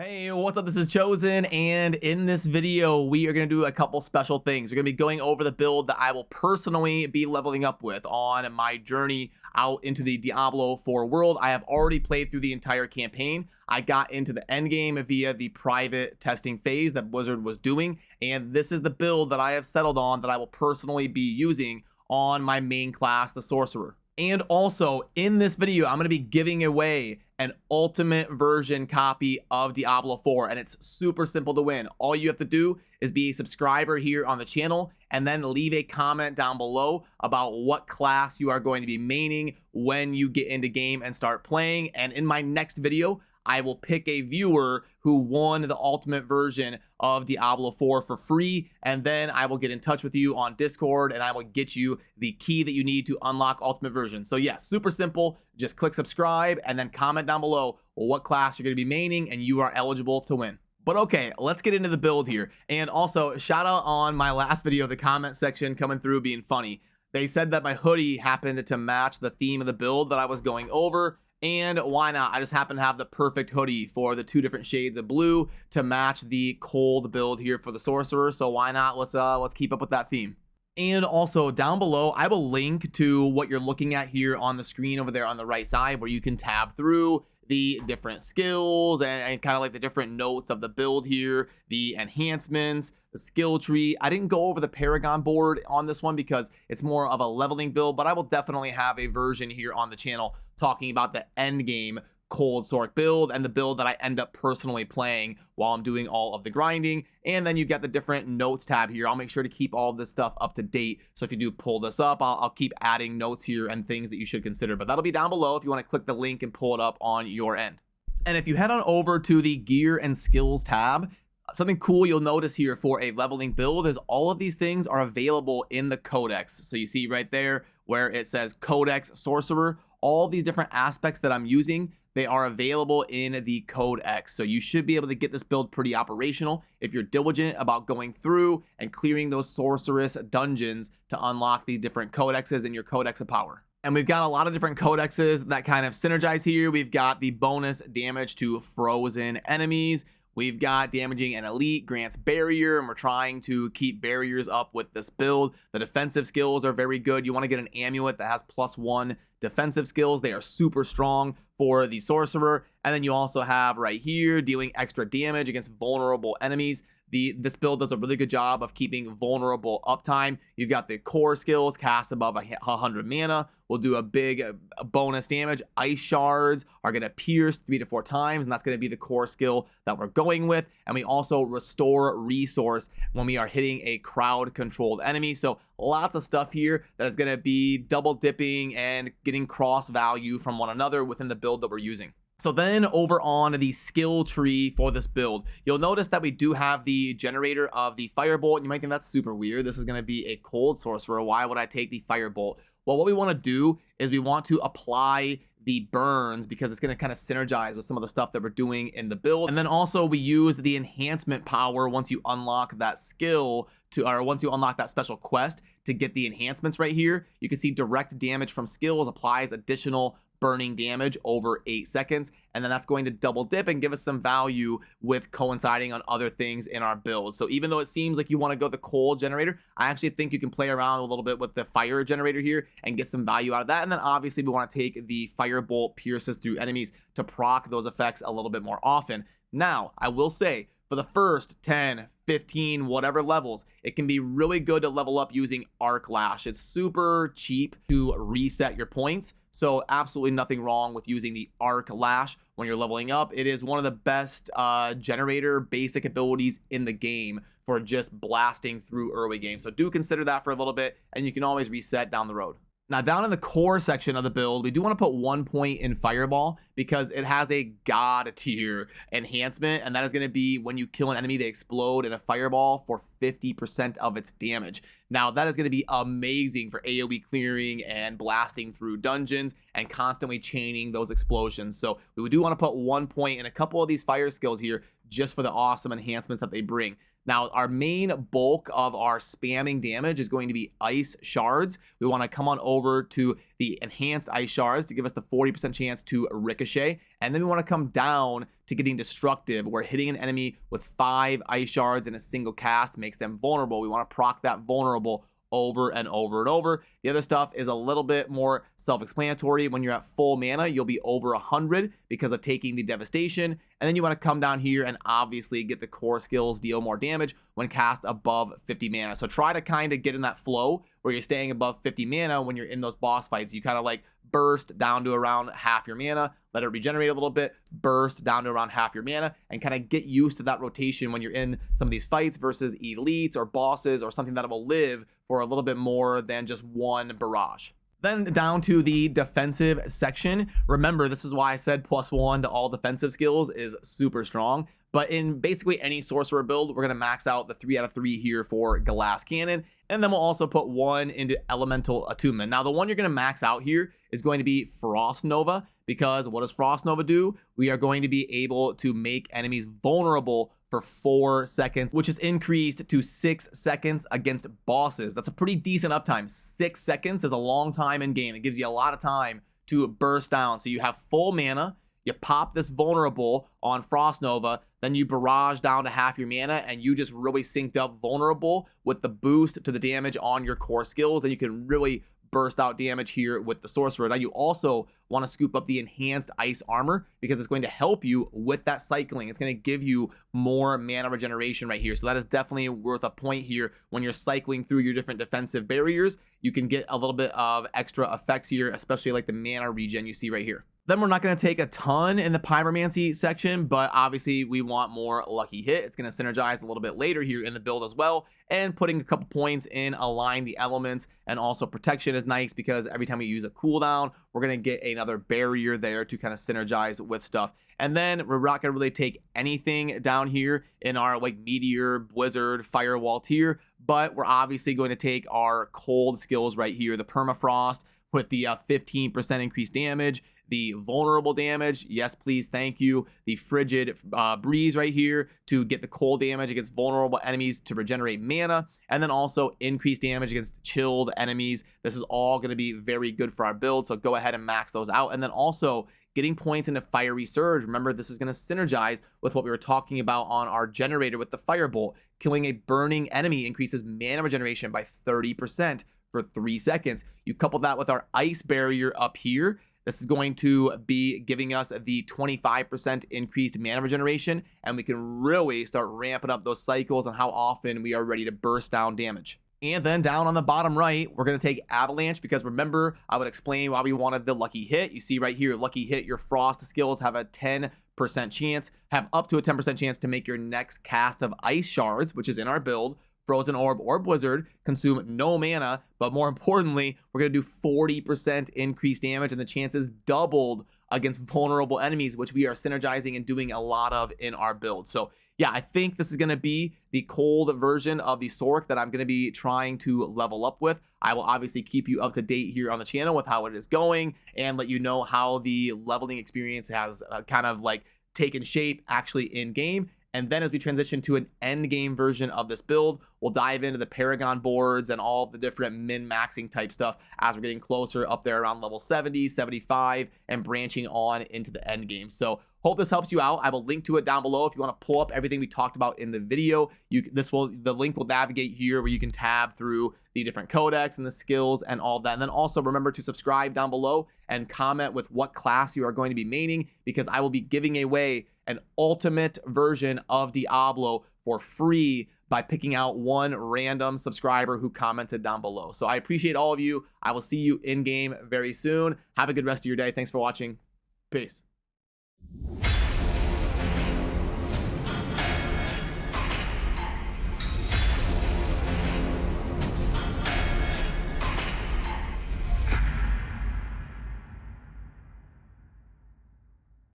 Hey, what's up? This is Chosen, and in this video, we are going to do a couple special things. We're going to be going over the build that I will personally be leveling up with on my journey out into the Diablo 4 world. I have already played through the entire campaign. I got into the end game via the private testing phase that Blizzard was doing, and this is the build that I have settled on that I will personally be using on my main class, the Sorcerer. And also, in this video, I'm going to be giving away an ultimate version copy of Diablo 4, and it's super simple to win. All you have to do is be a subscriber here on the channel and then leave a comment down below about what class you are going to be maining when you get into game and start playing. And in my next video, I will pick a viewer who won the ultimate version of Diablo 4 for free, and then I will get in touch with you on Discord and I will get you the key that you need to unlock ultimate version. So yeah, super simple. Just click subscribe and then comment down below what class you're going to be maining and you are eligible to win. But okay, let's get into the build here. And also, shout out on my last video, the comment section coming through being funny. They said that my hoodie happened to match the theme of the build that I was going over. And why not? I just happen to have the perfect hoodie for the two different shades of blue to match the cold build here for the Sorcerer. So why not? Let's keep up with that theme. And also down below, I will link to what you're looking at here on the screen over there on the right side, where you can tab through the different skills and kind of like the different notes of the build here, the enhancements, the skill tree. I didn't go over the Paragon board on this one because it's more of a leveling build, but I will definitely have a version here on the channel talking about the end game cold Sorc build and the build that I end up personally playing while I'm doing all of the grinding. And then you get the different notes tab here. I'll make sure to keep all of this stuff up to date. So if you do pull this up, I'll keep adding notes here and things that you should consider, but that'll be down below if you want to click the link and pull it up on your end. And if you head on over to the gear and skills tab, something cool you'll notice here for a leveling build is all of these things are available in the codex. So you see right there where it says Codex Sorcerer, all these different aspects that I'm using, they are available in the Codex. So you should be able to get this build pretty operational if you're diligent about going through and clearing those sorceress dungeons to unlock these different codexes in your Codex of Power. And we've got a lot of different codexes that kind of synergize here. We've got the bonus damage to frozen enemies. We've got damaging an elite grants barrier, and we're trying to keep barriers up with this build. The defensive skills are very good. You want to get an amulet that has +1 defensive skills. They are super strong for the Sorcerer. And then you also have right here dealing extra damage against vulnerable enemies. This build does a really good job of keeping vulnerable uptime. You've got the core skills, cast above 100 mana, will do a big bonus damage. Ice shards are going to pierce 3 to 4 times, and that's going to be the core skill that we're going with. And we also restore resource when we are hitting a crowd-controlled enemy. So lots of stuff here that is going to be double dipping and getting cross value from one another within the build that we're using. So then over on the skill tree for this build, you'll notice that we do have the generator of the firebolt. You might think that's super weird. This is going to be a cold sorcerer. Why would I take the firebolt? Well, what we want to do is we want to apply the burns because it's going to kind of synergize with some of the stuff that we're doing in the build. And then also we use the enhancement power once you unlock that skill or once you unlock that special quest to get the enhancements right here. You can see direct damage from skills applies additional burning damage over 8 seconds, and then that's going to double dip and give us some value with coinciding on other things in our build. So even though it seems like you want to go the cold generator, I actually think you can play around a little bit with the fire generator here and get some value out of that. And then obviously we want to take the firebolt pierces through enemies to proc those effects a little bit more often. Now, I will say for the first 10, 15, whatever levels, it can be really good to level up using Arc Lash. It's super cheap to reset your points, so absolutely nothing wrong with using the Arc Lash when you're leveling up. It is one of the best generator basic abilities in the game for just blasting through early game. So do consider that for a little bit, and you can always reset down the road. Now, down in the core section of the build, we do want to put 1 point in Fireball because it has a God tier enhancement, and that is going to be when you kill an enemy, they explode in a Fireball for 50% of its damage. Now, that is going to be amazing for AoE clearing and blasting through dungeons and constantly chaining those explosions. So we do want to put 1 point in a couple of these fire skills here just for the awesome enhancements that they bring. Now, our main bulk of our spamming damage is going to be ice shards. We want to come on over to the enhanced ice shards to give us the 40% chance to ricochet. And then we want to come down to getting destructive, where hitting an enemy with 5 ice shards in a single cast makes them vulnerable. We want to proc that vulnerable over and over and over. The other stuff is a little bit more self-explanatory. When you're at full mana, you'll be over 100 because of taking the devastation. And then you want to come down here and obviously get the core skills, deal more damage when cast above 50 mana. So try to kind of get in that flow where you're staying above 50 mana when you're in those boss fights. You kind of like burst down to around half your mana, let it regenerate a little bit, burst down to around half your mana, and kind of get used to that rotation when you're in some of these fights versus elites or bosses or something that will live for a little bit more than just one barrage. Then down to the defensive section. Remember, this is why I said +1 to all defensive skills is super strong. But in basically any sorcerer build, we're going to max out the 3 out of 3 here for Glass Cannon. And then we'll also put 1 into Elemental Attunement. Now, the one you're going to max out here is going to be Frost Nova, because what does Frost Nova do? We are going to be able to make enemies vulnerable for 4 seconds, which is increased to 6 seconds against bosses. That's a pretty decent uptime. 6 seconds is a long time in game. It gives you a lot of time to burst down. So you have full mana, you pop this vulnerable on Frost Nova, then you barrage down to half your mana, and you just really synced up vulnerable with the boost to the damage on your core skills, and you can really burst out damage here with the sorcerer. Now you also want to scoop up the enhanced ice armor because it's going to help you with that cycling. It's going to give you more mana regeneration right here. So that is definitely worth a point here. When you're cycling through your different defensive barriers, you can get a little bit of extra effects here, especially like the mana regen you see right here. Then we're not going to take a ton in the pyromancy section, but obviously we want more lucky hit. It's going to synergize a little bit later here in the build as well, and putting a couple points in align the elements, and also protection is nice because every time we use a cooldown, we're going to get another barrier there to kind of synergize with stuff. And then we're not going to really take anything down here in our like meteor, blizzard, firewall tier, but we're obviously going to take our cold skills right here, the permafrost with the 15% increased damage, the vulnerable damage, yes please, thank you, the frigid breeze right here to get the cold damage against vulnerable enemies to regenerate mana, and then also increased damage against chilled enemies. This is all going to be very good for our build, so go ahead and max those out. And then also getting points into Fiery Surge. Remember, this is going to synergize with what we were talking about on our generator with the Firebolt. Killing a burning enemy increases mana regeneration by 30% for 3 seconds. You couple that with our ice barrier up here. This is going to be giving us the 25% increased mana regeneration, and we can really start ramping up those cycles on how often we are ready to burst down damage. And then down on the bottom right, we're going to take Avalanche, because remember, I would explain why we wanted the lucky hit. You see right here, lucky hit, your frost skills have a 10% chance, have up to a 10% chance to make your next cast of ice shards, which is in our build, Frozen Orb or Blizzard, consume no mana, but more importantly, we're going to do 40% increased damage, and the chances doubled against vulnerable enemies, which we are synergizing and doing a lot of in our build. So yeah, I think this is going to be the cold version of the Sorc that I'm going to be trying to level up with. I will obviously keep you up to date here on the channel with how it is going and let you know how the leveling experience has kind of like taken shape actually in game. And then as we transition to an end game version of this build, we'll dive into the Paragon boards and all the different min-maxing type stuff as we're getting closer up there around level 70, 75, and branching on into the end game. So hope this helps you out. I will link to it down below if you want to pull up everything we talked about in the video. The link will navigate here where you can tab through the different codex and the skills and all that. And then also remember to subscribe down below and comment with what class you are going to be maining, because I will be giving away an ultimate version of Diablo for free by picking out one random subscriber who commented down below. So I appreciate all of you. I will see you in game very soon. Have a good rest of your day. Thanks for watching. Peace.